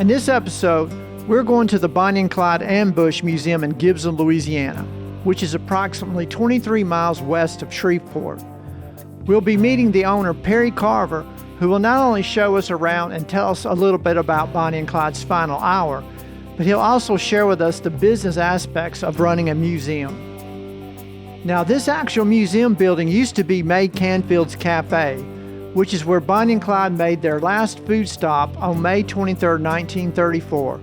In this episode, we're going to the Bonnie and Clyde Ambush Museum in Gibsland, Louisiana, which is approximately 23 miles west of Shreveport. We'll be meeting the owner, Perry Carver, who will not only show us around and tell us a little bit about Bonnie and Clyde's final hour, but he'll also share with us the business aspects of running a museum. Now, this actual museum building used to be May Canfield's Cafe, which is where Bonnie and Clyde made their last food stop on May 23, 1934.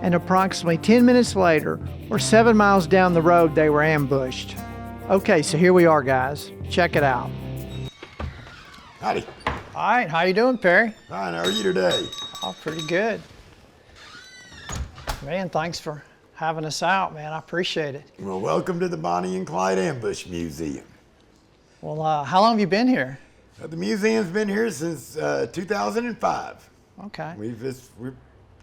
And approximately 10 minutes later, or 7 miles down the road, they were ambushed. Okay, so here we are, guys. Check it out. Howdy. All right, how you doing, Perry? Fine, how are you today? Oh, pretty good. Man, thanks for having us out, man. I appreciate it. Well, welcome to the Bonnie and Clyde Ambush Museum. Well, how long have you been here? The museum's been here since 2005. Okay. We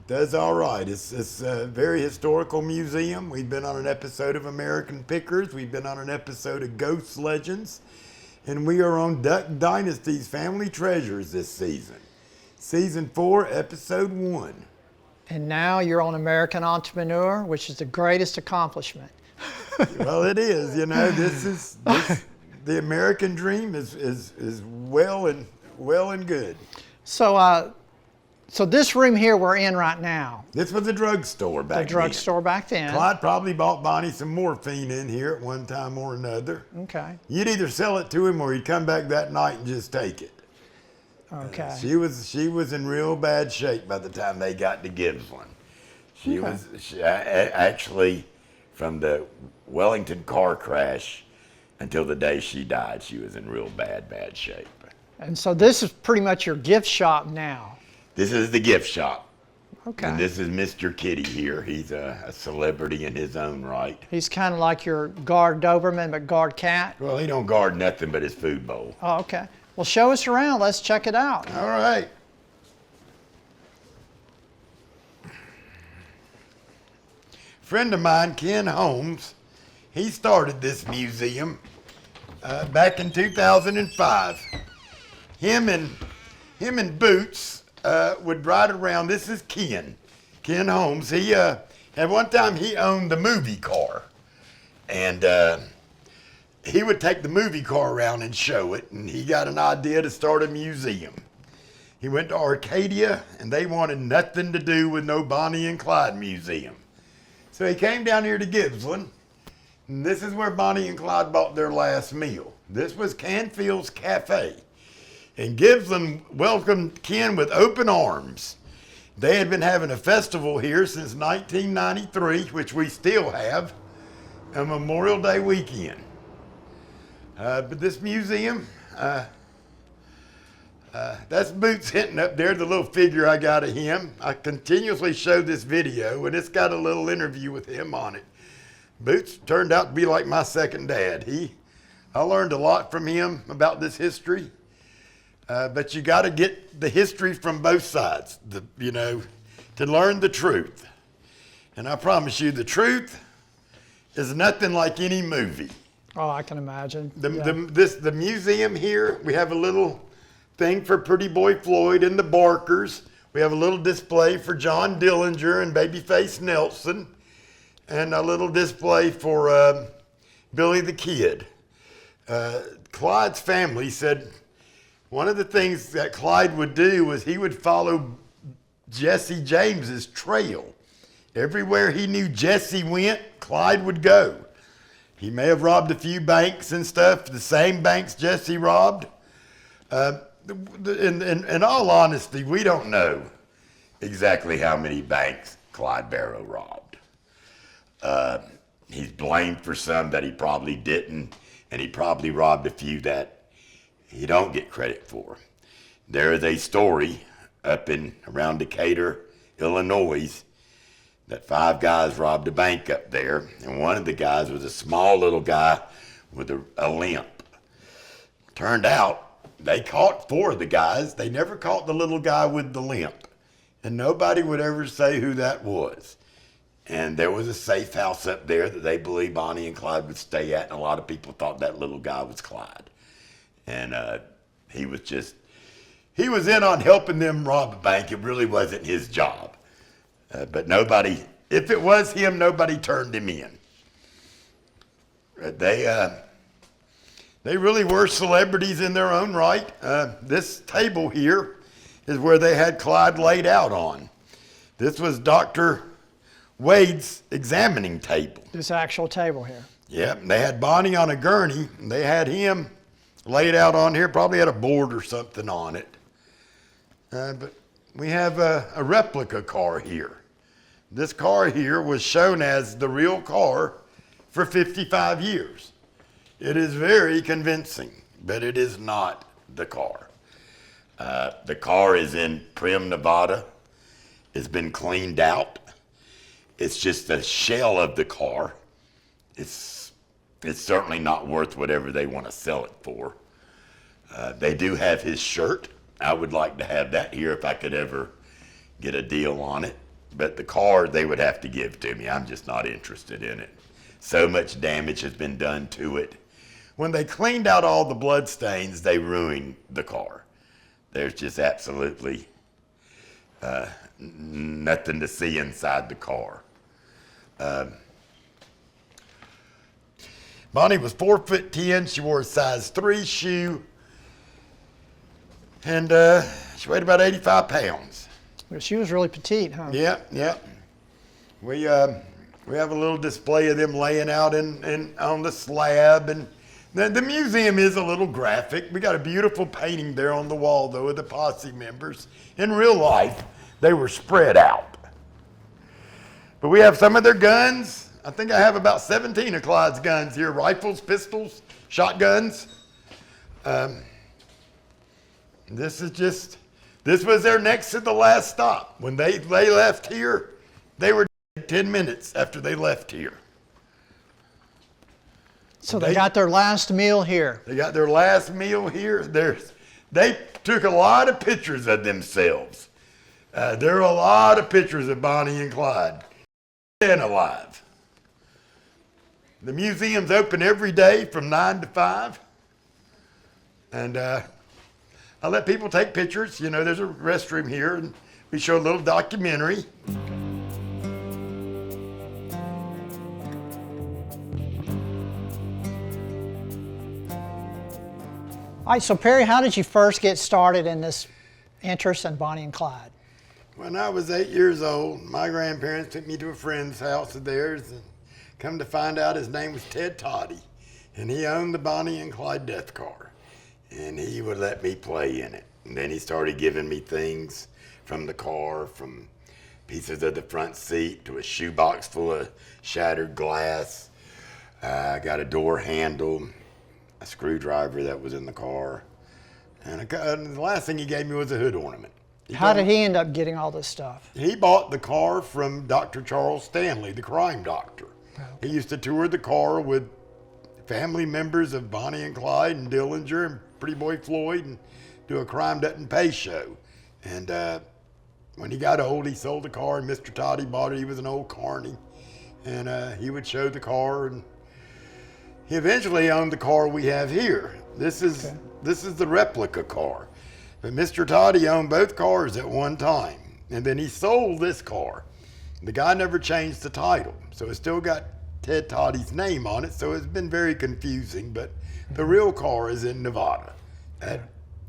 does all right. It's a very historical museum. We've been on an episode of American Pickers. We've been on an episode of Ghost Legends. And we are on Duck Dynasty's Family Treasures this season. Season 4, Episode 1. And now you're on American Entrepreneur, which is the greatest accomplishment. Well, it is. You know, the American dream is well and good. So this room here we're in right now. This was a drugstore back then. The drugstore back then. Clyde probably bought Bonnie some morphine in here at one time or another. Okay. You'd either sell it to him or he'd come back that night and just take it. Okay. She was in real bad shape by the time they got to Gibsland. She actually, from the Wellington car crash until the day she died, she was in real bad shape. And so this is pretty much your gift shop now. This is the gift shop. Okay. And this is Mr. Kitty here. He's a celebrity in his own right. He's kind of like your guard Doberman, but guard cat. Well, he don't guard nothing but his food bowl. Oh, okay. Well, show us around. Let's check it out. All right. Friend of mine, Ken Holmes, he started this museum back in 2005. Him and Boots would ride around. This is Ken Holmes. He at one time he owned the movie car, and he would take the movie car around and show it, and he got an idea to start a museum. He went to Arcadia, and they wanted nothing to do with no Bonnie and Clyde museum. So he came down here to Gibsland, and this is where Bonnie and Clyde bought their last meal. This was Canfield's Cafe. And Gibsland welcomed Ken with open arms. They had been having a festival here since 1993, which we still have, a Memorial Day weekend. But this museum, that's Boots Hinton up there, the little figure I got of him. I continuously show this video, and it's got a little interview with him on it. Boots turned out to be like my second dad. I learned a lot from him about this history, but you got to get the history from both sides, to learn the truth. And I promise you, the truth is nothing like any movie. Oh, I can imagine. The museum here, we have a little thing for Pretty Boy Floyd and the Barkers. We have a little display for John Dillinger and Babyface Nelson, and a little display for Billy the Kid. Clyde's family said one of the things that Clyde would do was he would follow Jesse James's trail. Everywhere he knew Jesse went, Clyde would go. He may have robbed a few banks and stuff, the same banks Jesse robbed. In all honesty, we don't know exactly how many banks Clyde Barrow robbed. He's blamed for some that he probably didn't, and he probably robbed a few that he don't get credit for. There is a story up around Decatur, Illinois, that 5 guys robbed a bank up there, and one of the guys was a small little guy with a limp. Turned out they caught 4 of the guys. They never caught the little guy with the limp, and nobody would ever say who that was. And there was a safe house up there that they believed Bonnie and Clyde would stay at, and a lot of people thought that little guy was Clyde. And he was in on helping them rob a bank. It really wasn't his job. But nobody, if it was him, nobody turned him in. They really were celebrities in their own right. This table here is where they had Clyde laid out on. This was Dr. Wade's examining table. This actual table here. Yep, they had Bonnie on a gurney. And they had him laid out on here, probably had a board or something on it. But we have a replica car here. This car here was shown as the real car for 55 years. It is very convincing, but it is not the car. The car is in Primm, Nevada. It's been cleaned out. It's just a shell of the car. It's certainly not worth whatever they want to sell it for. They do have his shirt. I would like to have that here if I could ever get a deal on it. But the car they would have to give to me. I'm just not interested in it. So much damage has been done to it. When they cleaned out all the blood stains, they ruined the car. There's just absolutely nothing to see inside the car. Bonnie was 4'10". She wore a size 3 shoe. And she weighed about 85 pounds. Well, she was really petite, huh? Yeah. We have a little display of them laying out on the slab, and the museum is a little graphic. We got a beautiful painting there on the wall, though, of the posse members. In real life, they were spread out. But we have some of their guns. I think I have about 17 of Clyde's guns here: rifles, pistols, shotguns. This was their next to the last stop. When they left here, they were 10 minutes after they left here. So they got their last meal here. They got their last meal here. They took a lot of pictures of themselves. There are a lot of pictures of Bonnie and Clyde, dead and alive. The museum's open every day from 9 to 5. And I let people take pictures. You know, there's a restroom here, and we show a little documentary. All right, so Perry, how did you first get started in this interest in Bonnie and Clyde? When I was 8 years old, my grandparents took me to a friend's house of theirs, and come to find out his name was Ted Toddy, and he owned the Bonnie and Clyde death car, and he would let me play in it. And then he started giving me things from the car, from pieces of the front seat to a shoebox full of shattered glass. I got a door handle, a screwdriver that was in the car, and the last thing he gave me was a hood ornament. How did he end up getting all this stuff? He bought the car from Dr. Charles Stanley, the crime doctor. Okay. He used to tour the car with family members of Bonnie and Clyde and Dillinger and Pretty Boy Floyd and do a crime doesn't pay show. And when he got old, he sold the car, and Mr. Toddy bought it. He was an old carny, and he would show the car, and he eventually owned the car we have here. This is the replica car. But Mr. Toddy owned both cars at one time, and then he sold this car. The guy never changed the title, so it's still got Ted Toddy's name on it, so it's been very confusing, but the real car is in Nevada.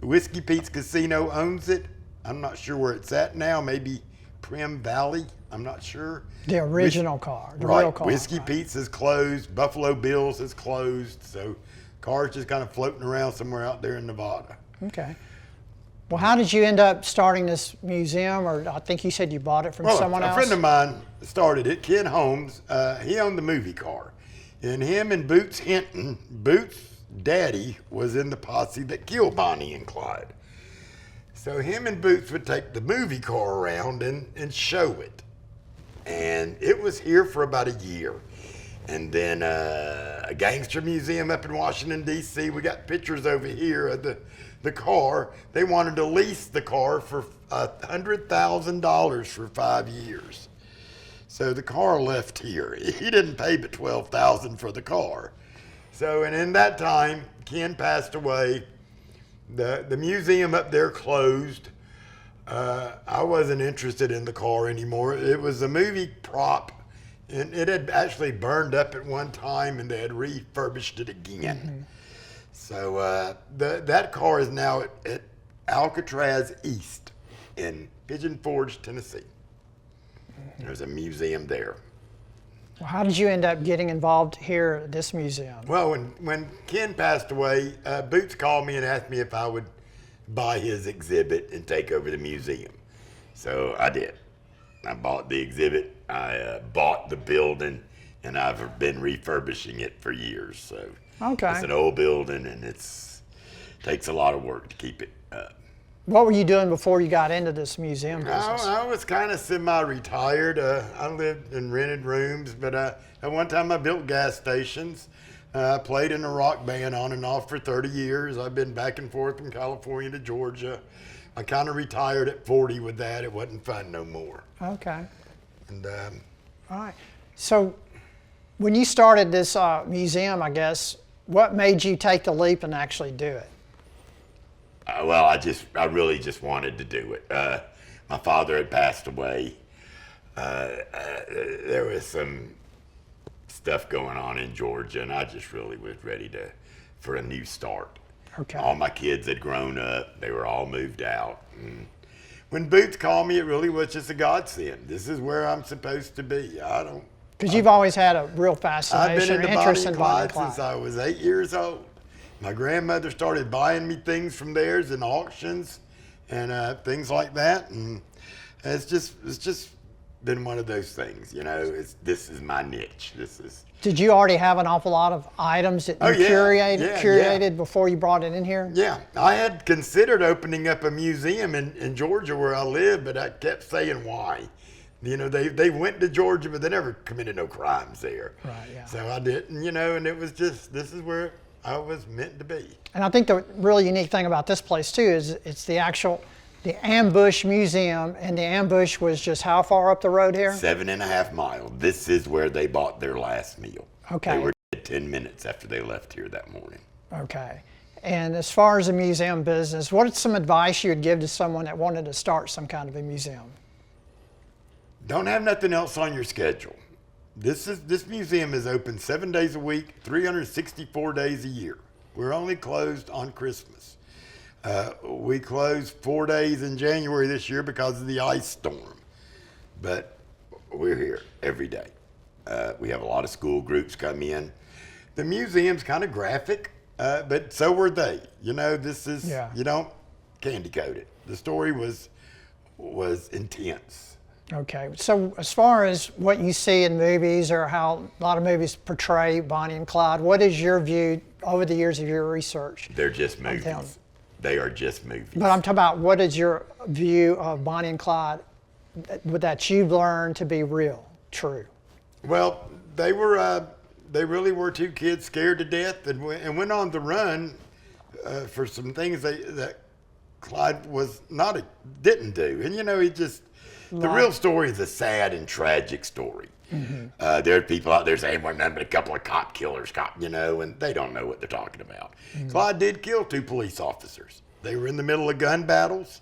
Whiskey Pete's Casino owns it. I'm not sure where it's at now, maybe Primm Valley, I'm not sure. The original car, the right. real car. Whiskey Pete's is closed, Buffalo Bill's is closed, so car's just kind of floating around somewhere out there in Nevada. Okay. Well, how did you end up starting this museum, or I think you said you bought it from someone else? A friend of mine started it, Ken Holmes. He owned the movie car. And him and Boots Hinton, Boots' daddy was in the posse that killed Bonnie and Clyde. So him and Boots would take the movie car around and show it. And it was here for about a year. And then a gangster museum up in Washington, D.C., we got pictures over here of the car. They wanted to lease the car for $100,000 for 5 years. So the car left here. He didn't pay but $12,000 for the car. So, and in that time, Ken passed away. The museum up there closed. I wasn't interested in the car anymore. It was a movie prop, and it had actually burned up at one time, and they had refurbished it again. So that car is now at Alcatraz East in Pigeon Forge, Tennessee. There's a museum there. Well, how did you end up getting involved here at this museum? Well, when Ken passed away, Boots called me and asked me if I would buy his exhibit and take over the museum. So I did. I bought the exhibit, I bought the building, and I've been refurbishing it for years. So Okay. it's an old building, and takes a lot of work to keep it up. What were you doing before you got into this museum business? I was kind of semi-retired. I lived in rented rooms, but at one time I built gas stations. I played in a rock band on and off for 30 years. I've been back and forth from California to Georgia. I kind of retired at 40 with that. It wasn't fun no more. Okay. And All right. So when you started this museum, I guess, what made you take the leap and actually do it? well, I really just wanted to do it. My father had passed away. There was some stuff going on in Georgia, and I just really was ready for a new start. Okay. All my kids had grown up. They were all moved out. And when Boots called me, it really was just a godsend. This is where I'm supposed to be. Because you've always had a real I've been fascination into and interest Bonnie in and Bonnie Clyde and since Clyde. I was 8 years old. My grandmother started buying me things from theirs in auctions and things like that, and it's just been one of those things, you know. This is my niche. Did you already have an awful lot of items that you curated before you brought it in here? Yeah, I had considered opening up a museum in Georgia where I live, but I kept saying why. You know, they went to Georgia, but they never committed no crimes there. Right, yeah. So I didn't, you know, and it was just, this is where I was meant to be. And I think the really unique thing about this place too is it's the Ambush Museum, and the Ambush was just how far up the road here? 7.5 miles. This is where they bought their last meal. Okay. They were dead 10 minutes after they left here that morning. Okay. And as far as the museum business, what is some advice you would give to someone that wanted to start some kind of a museum? Don't have nothing else on your schedule. This museum is open 7 days a week, 364 days a year. We're only closed on Christmas. We closed 4 days in January this year because of the ice storm, but we're here every day. We have a lot of school groups come in. The museum's kind of graphic, but so were they. You know, you don't candy coat it. The story was intense. Okay, so as far as what you see in movies or how a lot of movies portray Bonnie and Clyde, what is your view over the years of your research? They're just movies. They are just movies. But I'm talking about what is your view of Bonnie and Clyde that you've learned to be real, true? Well, they really were two kids scared to death and went on the run for some things that Clyde didn't do. And you know, the real story is a sad and tragic story. Mm-hmm. There are people out there saying we're nothing but a couple of cop killers, you know, and they don't know what they're talking about. Mm-hmm. Clyde did kill 2 police officers. They were in the middle of gun battles.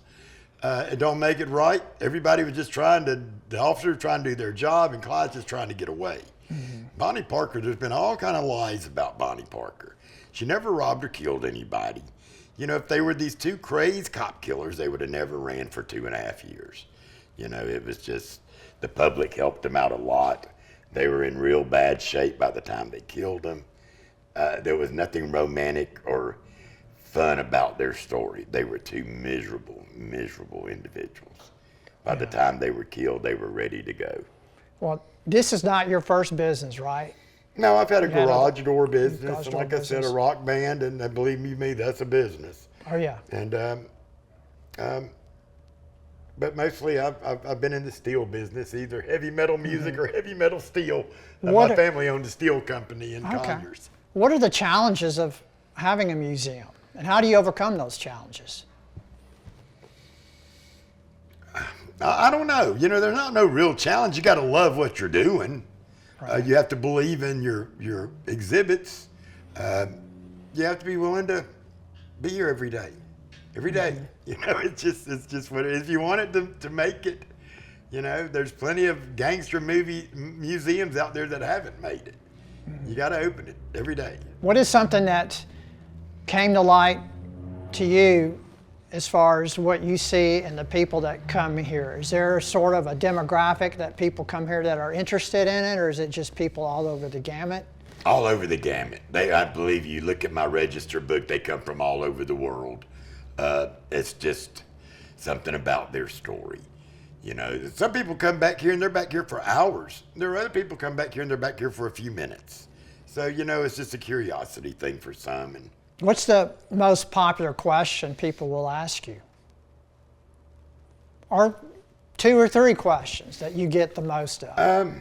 It don't make it right. Everybody was just the officers trying to do their job, and Clyde's just trying to get away. Mm-hmm. Bonnie Parker, there's been all kind of lies about Bonnie Parker. She never robbed or killed anybody. You know, if they were these 2 crazed cop killers, they would have never ran for 2.5 years. You know, it was just, the public helped them out a lot. They were in real bad shape by the time they killed them. There was nothing romantic or fun about their story. They were 2 miserable individuals. By the time they were killed, they were ready to go. Well, this is not your first business, right? No, I've had a garage door business, and like I said, a rock band, and believe me, that's a business. Oh yeah. And but mostly I've been in the steel business, either heavy metal music or heavy metal steel. My family owned a steel company in Conyers. What are the challenges of having a museum, and how do you overcome those challenges? I don't know. You know, there's not no real challenge. You got to love what you're doing. Right. You have to believe in your exhibits. You have to be willing to be here every day. every day. You know, it's just what it is. If you want it to make it, you know, there's plenty of gangster movie museums out there that haven't made it. You got to open it every day. What is something that came to light to you as far as what you see and the people that come here? Is there sort of a demographic that people come here that are interested in it, or is it just people all over the gamut? All over the gamut. I believe you look at my register book, they come from all over the world. It's just something about their story. You know, some people come back here and they're back here for hours. There are other people come back here and they're back here for a few minutes. So, you know, it's just a curiosity thing for some. And what's the most popular question people will ask you? Or 2 or 3 questions that you get the most of?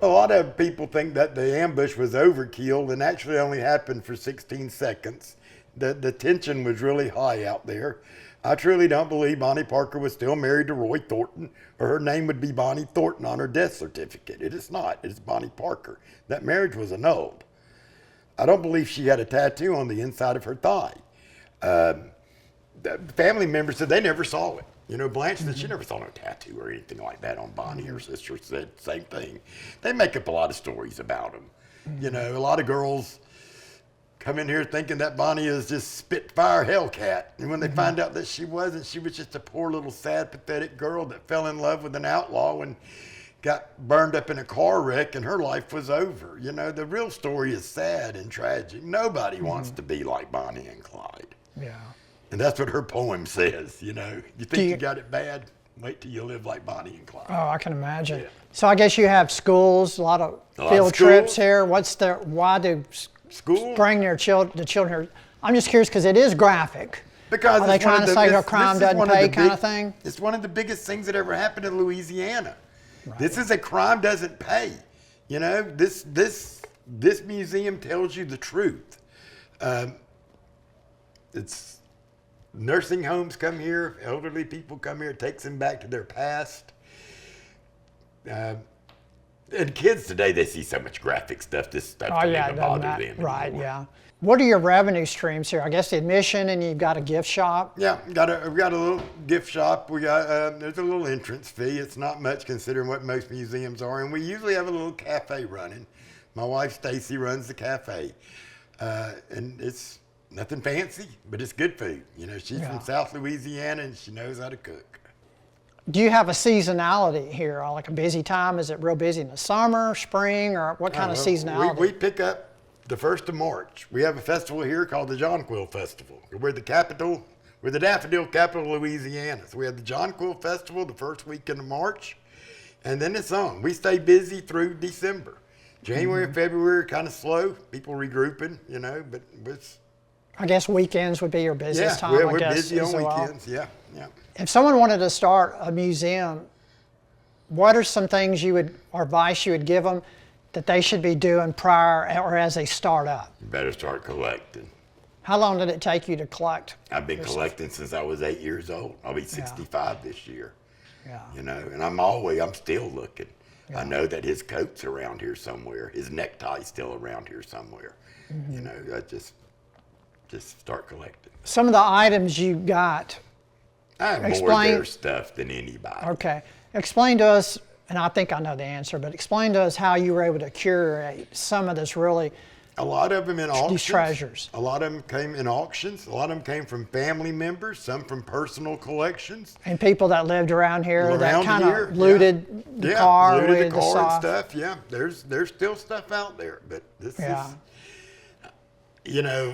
A lot of people think that the ambush was overkill and actually only happened for 16 seconds. The tension was really high out there. I truly don't believe Bonnie Parker was still married to Roy Thornton, or her name would be Bonnie Thornton on her death certificate. It is not. It is Bonnie Parker. That marriage was annulled. I don't believe she had a tattoo on the inside of her thigh. The family members said they never saw it. You know, Blanche said she never saw no tattoo or anything like that on Bonnie. Her sister said the same thing. They make up a lot of stories about them. You know, a lot of girls come in here thinking that Bonnie is just Spitfire Hellcat. And when they find out that she wasn't, she was just a poor little sad, pathetic girl that fell in love with an outlaw and got burned up in a car wreck and her life was over. You know, the real story is sad and tragic. Nobody wants to be like Bonnie and Clyde. Yeah. And that's what her poem says, you know. You think you got it bad? Wait till you live like Bonnie and Clyde. Oh, I can imagine. Yeah. So I guess you have schools, a lot of field trips here. Why do schools bring the children here? I'm just curious because it is graphic. Because are they trying to say her crime doesn't pay kind of thing? It's one of the biggest things that ever happened in Louisiana. Right. This is a crime doesn't pay. You know, this museum tells you the truth. It's nursing homes come here, elderly people come here, it takes them back to their past. And kids today, they see so much graphic stuff, this stuff doesn't even bother them anymore. Right, yeah. What are your revenue streams here? I guess the admission, and you've got a gift shop. Yeah, we've got a little gift shop. We got there's a little entrance fee. It's not much considering what most museums are, and we usually have a little cafe running. My wife Stacy runs the cafe, and it's nothing fancy, but it's good food. You know, she's from South Louisiana and she knows how to cook. Do you have a seasonality here, like a busy time? Is it real busy in the summer, spring, or what kind of seasonality? We pick up the 1st of March. We have a festival here called the Jonquil Festival. We're the daffodil capital of Louisiana. So we have the Jonquil Festival the first weekend of March, and then it's on. We stay busy through December. January and February are kind of slow, people regrouping, you know, but it's... I guess weekends would be your busiest time. Yeah, we're busy on weekends, yeah. If someone wanted to start a museum, what are some things or advice you would give them that they should be doing prior or as they start up? You better start collecting. How long did it take you to collect? I've been collecting since I was 8 years old. I'll be 65 this year. Yeah. You know, and I'm still looking. Yeah. I know that his coat's around here somewhere. His necktie's still around here somewhere. You know, I just start collecting. Some of the items you got. I have more of their stuff than anybody. Okay. Explain to us, and I think I know the answer, but explain to us how you were able to curate some of this really. A lot of them in auctions. These treasures. A lot of them came in auctions. A lot of them came from family members, some from personal collections. And people that lived around here that kind of looted the car, looted the car and stuff. Yeah, there's still stuff out there, but this is, you know,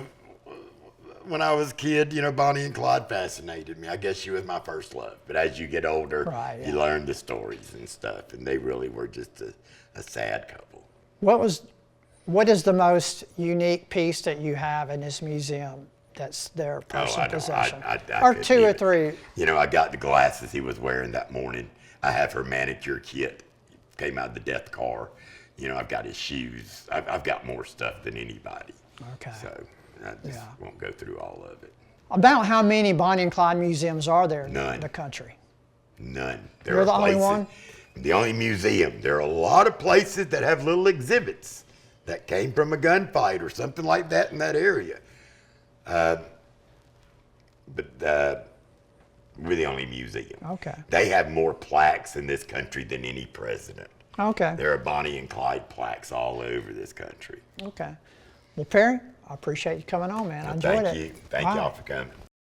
when I was a kid, you know, Bonnie and Clyde fascinated me. I guess she was my first love. But as you get older, you learn the stories and stuff, and they really were just a sad couple. What is the most unique piece that you have in this museum that's their personal possession? Or 2 or 3. You know, I got the glasses he was wearing that morning. I have her manicure kit. Came out of the death car. You know, I've got his shoes. I've got more stuff than anybody. Okay. So I just won't go through all of it. About how many Bonnie and Clyde museums are there in the country? None. You're the only one? The only museum. There are a lot of places that have little exhibits that came from a gunfight or something like that in that area. but we're the only museum. Okay. They have more plaques in this country than any president. Okay. There are Bonnie and Clyde plaques all over this country. Okay. Well, Perry, I appreciate you coming on, man. I enjoyed it. Thank you. Thank y'all for coming.